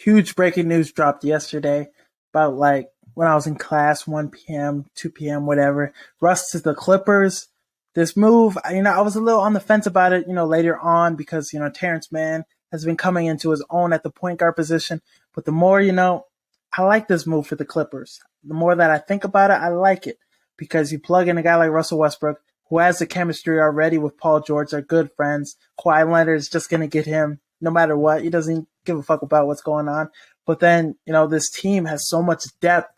huge breaking news dropped yesterday about like when I was in class, 1 p.m., 2 p.m., whatever. Russ to the Clippers. This move, I was a little on the fence about it, later on because, Terrence Mann has been coming into his own at the point guard position. But the more, I like this move for the Clippers. The more that I think about it, I like it because you plug in a guy like Russell Westbrook who has the chemistry already with Paul George. They're good friends. Kawhi Leonard is just going to get him no matter what. He doesn't give a fuck about what's going on. But then, this team has so much depth.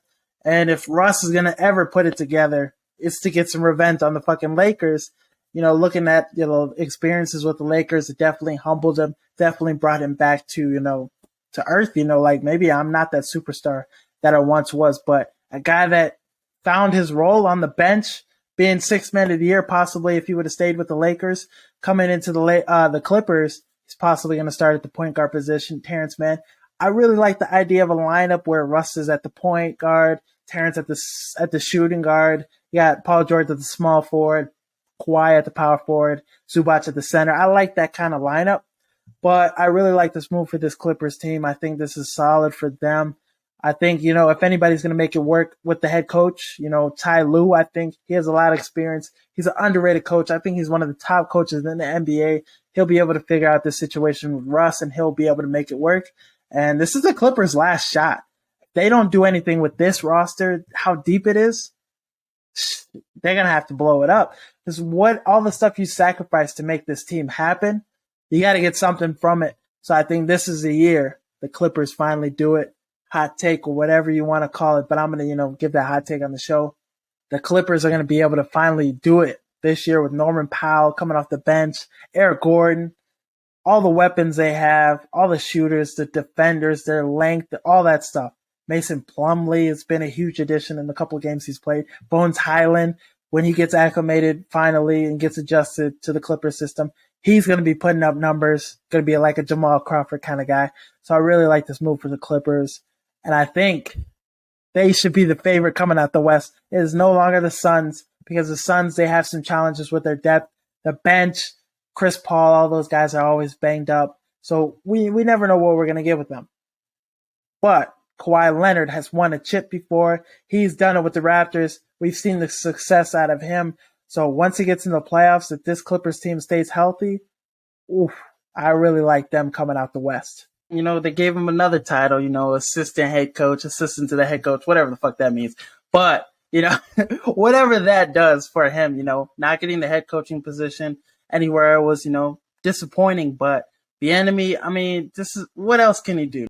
And if Russ is going to ever put it together, it's to get some revenge on the fucking Lakers. Looking at, experiences with the Lakers, it definitely humbled him, definitely brought him back to, to earth, like maybe I'm not that superstar that I once was, but a guy that found his role on the bench, being sixth man of the year, possibly if he would have stayed with the Lakers, coming into the Clippers, he's possibly going to start at the point guard position. Terrence Mann. I really like the idea of a lineup where Russ is at the point guard, Terrence at the shooting guard. You got Paul George at the small forward, Kawhi at the power forward, Zubac at the center. I like that kind of lineup, but I really like this move for this Clippers team. I think this is solid for them. I think, if anybody's going to make it work with the head coach, Ty Lue, I think he has a lot of experience. He's an underrated coach. I think he's one of the top coaches in the NBA. He'll be able to figure out this situation with Russ, and he'll be able to make it work. And this is the Clippers' last shot. If they don't do anything with this roster, how deep it is, they're going to have to blow it up. Because all the stuff you sacrificed to make this team happen, you got to get something from it. So I think this is the year the Clippers finally do it. Hot take or whatever you want to call it, but I'm going to, give that hot take on the show. The Clippers are going to be able to finally do it this year with Norman Powell coming off the bench, Eric Gordon, all the weapons they have, all the shooters, the defenders, their length, all that stuff. Mason Plumlee has been a huge addition in the couple of games he's played. Bones Highland, when he gets acclimated finally and gets adjusted to the Clippers system, he's going to be putting up numbers, going to be like a Jamal Crawford kind of guy. So I really like this move for the Clippers. And I think they should be the favorite coming out the West. It is no longer the Suns because the Suns, they have some challenges with their depth. The bench, Chris Paul, all those guys are always banged up. So we never know what we're going to get with them. But Kawhi Leonard has won a chip before. He's done it with the Raptors. We've seen the success out of him. So once he gets in the playoffs, if this Clippers team stays healthy, I really like them coming out the West. They gave him another title, assistant head coach, assistant to the head coach, whatever the fuck that means. But, whatever that does for him, not getting the head coaching position anywhere was, disappointing. But the enemy, this is, what else can he do?